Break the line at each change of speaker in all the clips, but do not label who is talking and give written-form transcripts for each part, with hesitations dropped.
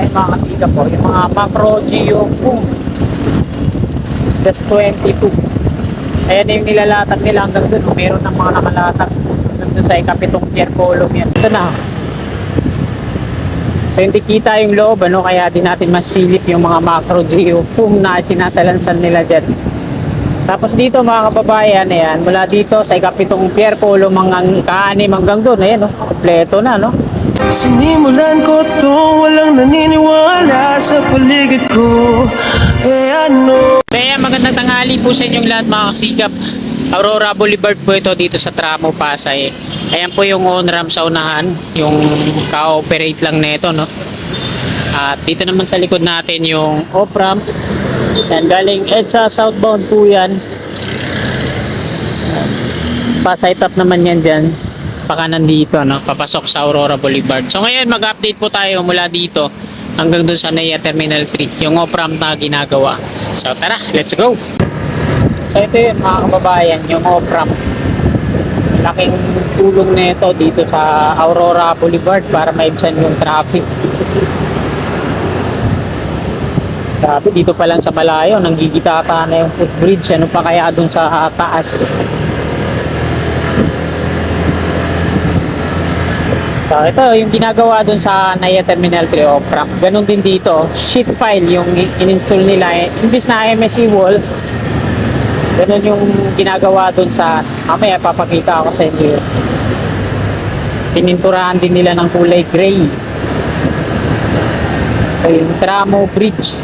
yan mga kasika po, yung mga macro geo boom just 22. Ayan yung nilalatag nila hanggang dun. Meron ng mga nakalatag dun sa ikapitong pier column yan. Ito na. So hindi kita yung loob, ano, kaya din natin masilip yung mga macro geo boom na sinasalansan nila dyan. Tapos dito mga kababayan, ayan, mula dito sa ikapitong pier column hanggang ika-6 hanggang dun, ayan, no, kompleto na, no.
Sinimulan ko to, walang naniniwala sa paligid ko. Ano?
Kaya magandang tanghali po sa inyong lahat mga kasikap. Aurora Boulevard po ito dito sa Tramo, Pasay. Ayan po yung on-ramp sa unahan, yung ka-operate lang nito, no. At dito naman sa likod natin yung off-ramp. Yan, galing EDSA southbound po yan. Pasay top naman yan dyan. Pakanan dito, no? Papasok sa Aurora Boulevard. So ngayon mag-update po tayo mula dito hanggang dun sa NAIA Terminal 3, yung off-ramp na ginagawa. So tara, let's go! So ito yun mga kababayan, yung off-ramp. Laking tulong nito dito sa Aurora Boulevard para maibsan yung traffic. Grabe, dito pa lang sa malayo, nanggigitata na yung footbridge. Ano pa kaya dun sa taas? So ito yung ginagawa dun sa NAIA Terminal 3 off-ramp. Ganun din dito, sheet pile yung in-install nila. Imbis na MSE wall, ganun yung ginagawa dun sa, mamaya papakita ako sa inyo. Pininturahan din nila ng kulay gray. So yung Tramo Bridge.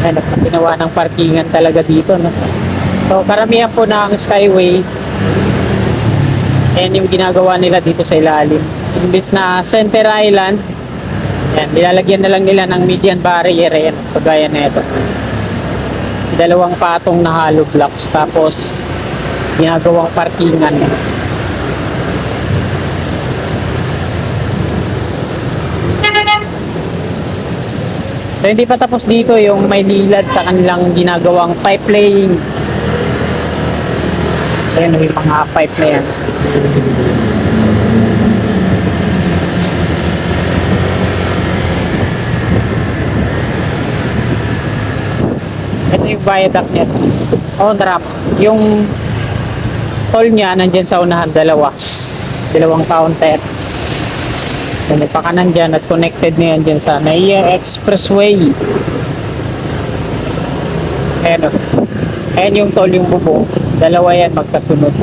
Ano, ginawa ng parkingan talaga dito, no? So karamihan po ng skyway, yan yung ginagawa nila dito sa ilalim. Imbis na center island, yan, nilalagyan na lang nila ng median barrier, yan, kagaya na ito. Dalawang patong na hollow blocks, tapos ginagawang parkingan. So hindi pa tapos dito yung may nilad sa kanilang ginagawang pipe laying. Ayan, may mga pipe na yan. Ito yung viaduct niya. On ramp. Yung toll niya nandyan sa unahan, dalawang counter. May pakanan dyan at connected na yan dyan sa NAIA Expressway. Ayan o. Ayan yung toll, yung bubong. Dalawa yan magkasunod.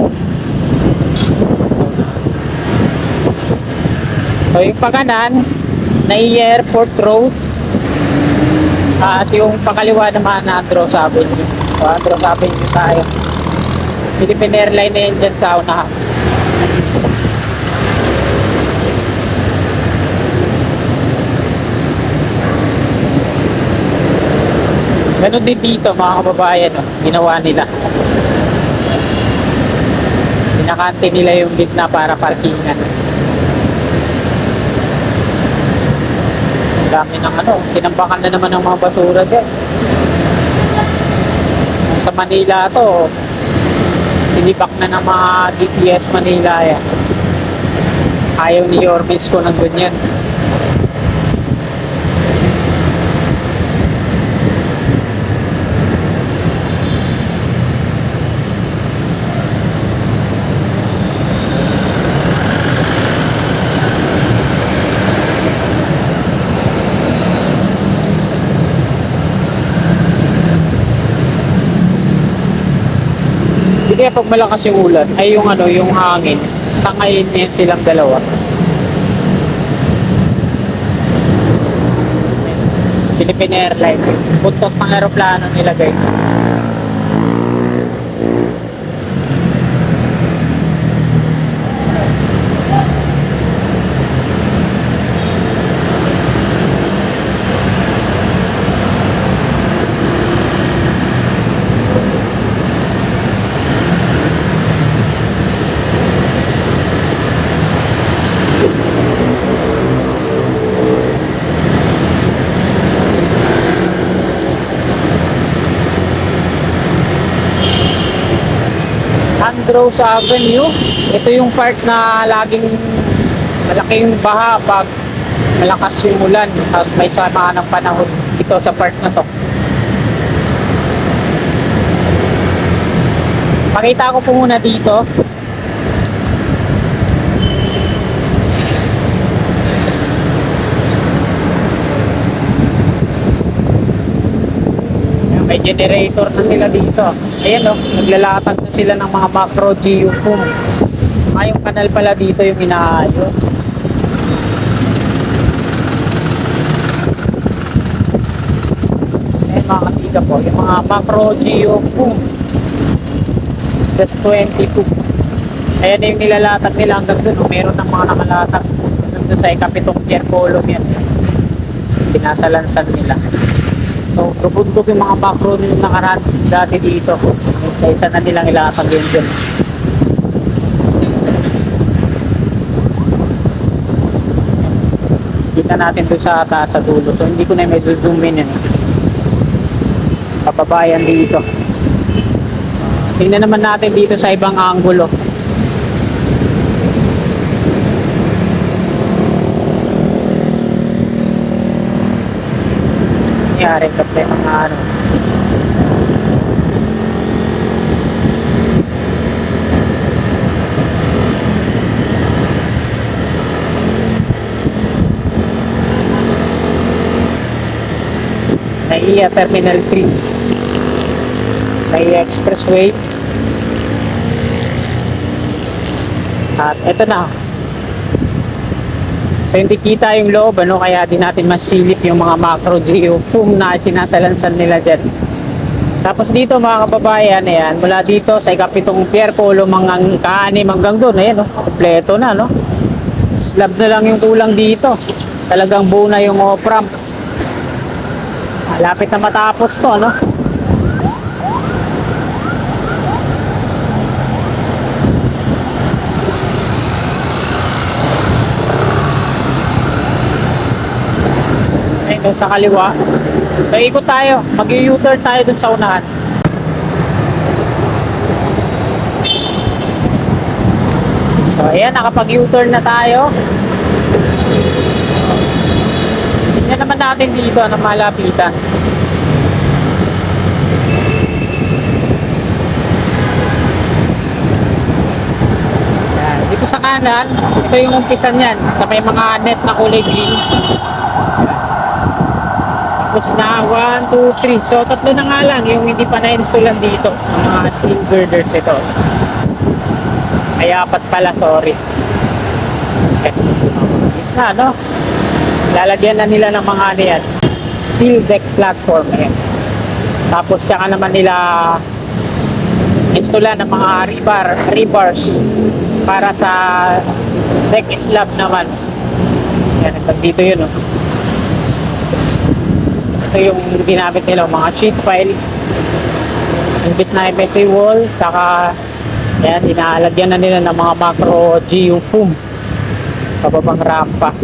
So yung pakanan, NAIA Airport Road. At yung pakaliwa naman na Andros Avenue. So Andros Avenue tayo. Philippine Airlines na yan dyan sa unahan. Ganun din dito mga kababayan, no? Ginawa nila. Pinakante nila yung gitna para parkingan. Ang dami ng ano, tinambakan na naman ng mga basura dyan. Sa Manila to, sinipak na ng mga DPS Manila yan. Ayaw ni Yormes ko ng ganyan. Kaya pag malakas yung ulan, ay yung ano, yung hangin, tangayin niya silang dalawa. Philippine Airlines, buntot ng aeroplano nilagay. Andros Avenue. Ito yung part na laging malaking baha pag malakas yung ulan. Tapos may sama ng panahon dito sa part na to. Pakita ko po muna dito. May generator na sila dito. Ayan o, naglalatag na sila ng mga macro geofoam. Yung kanal pala dito yung inaayos. Ayan mga kasiga po, yung mga macro geofoam. Just 22. Ayan yung nilalatag nila hanggang dun. Meron ng mga nakalatag hanggang dun sa ikapitong pier column yan. Pinasalansan nila. So, bubundok yung mga macro nung nakaraan dati dito. Isa-isa na nilang ilatag yun dun. Kita natin doon sa taas sa dulo. So, hindi ko na may zoom in yun. Papabayan dito. Tingnan naman natin dito sa ibang angulo. Nangyari kasi mga ano. NAIA Terminal 3. NAIA Expressway. At eto na. So, hindi kita yung loob, ano, kaya di natin masilip yung mga macro geofoam na sinasalansan nila dyan. Tapos dito mga kababayan, ayan, mula dito sa ikapitong pier column hanggang kaanim hanggang doon, ayan, no, kompleto na, no. Slab na lang yung kulang dito. Talagang buo na yung off-ramp. Malapit na matapos to, no. Doon sa kaliwa. So ikot tayo, mag-u-turn tayo dun sa unahan. So ayan, nakapag-u-turn na tayo. Tingnan naman natin dito na malapitan. Ayan, dito sa kanan, ito yung umpisan yan, sa may mga net na kulay green. Tapos na 1, 2, 3. So tatlo na nga lang yung hindi pa na-installan dito. Mga steel girders ito. Ay apat pala, sorry. Okay. Yes na, no? Lalagyan na nila ng mga ano yan, steel deck platform. Ayan. Tapos tsaka naman nila installan ng mga rebars para sa deck slab naman. Ayan, dito yun, no? Ito yung ginamit nila, mga sheet pile. Imbis na MSA wall, saka yan, inaalagyan na nila ng mga macro geofoam pababang rampa.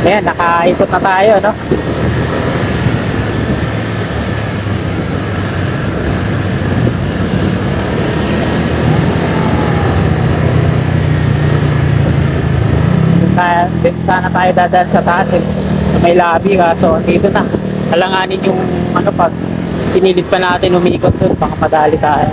Ayan, nakaikot na tayo, no? Din sana tayo dadaan sa taas sa may lobby, kaso dito na alanganin yung ano, pag pinilit pa natin umikot dun, baka madali tayo.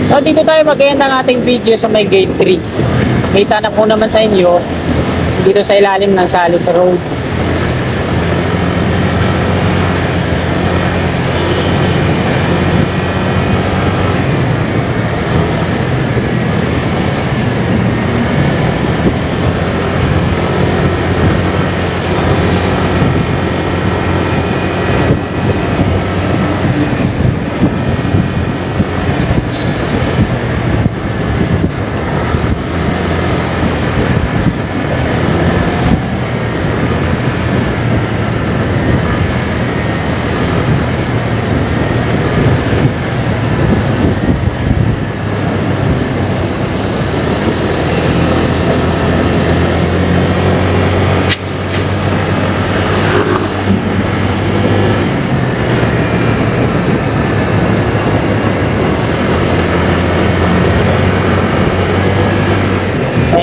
So dito tayo mag-end ang ating video sa may gate 3. Kita na po naman sa inyo dito sa ilalim ng Salis Road.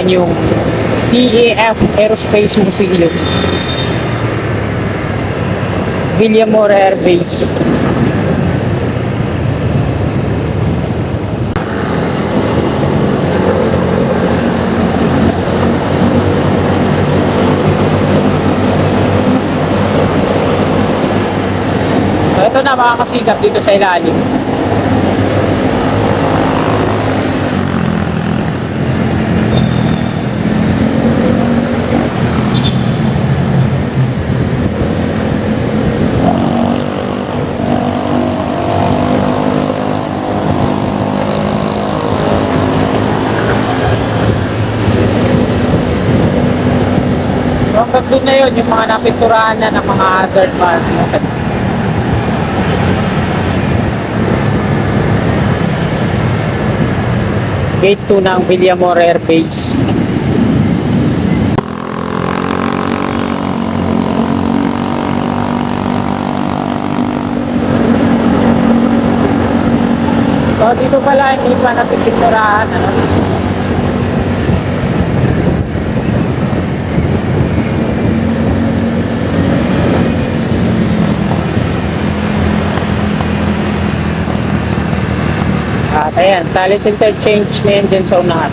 naman yung PAF Aerospace Museum. Villamor Air Base. So ito na makakasikap dito sa ilalim. So hanggang doon na yun, yung mga napinturahan na ng mga hazard marks. Gate 2 ng Villamor Air Base. So dito pala hindi pa napipinturahan, ano? At ayan, Salis Interchange na yan dyan sa unahan.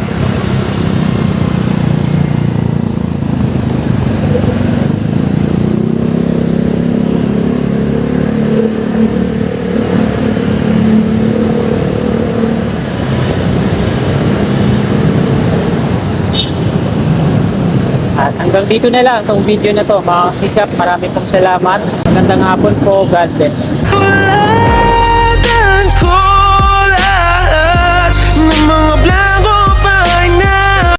At hanggang dito na lang itong video na to, mga kasikap. Marami pong salamat. Magandang hapon po. God bless.
Tuladan ko lahat ng mga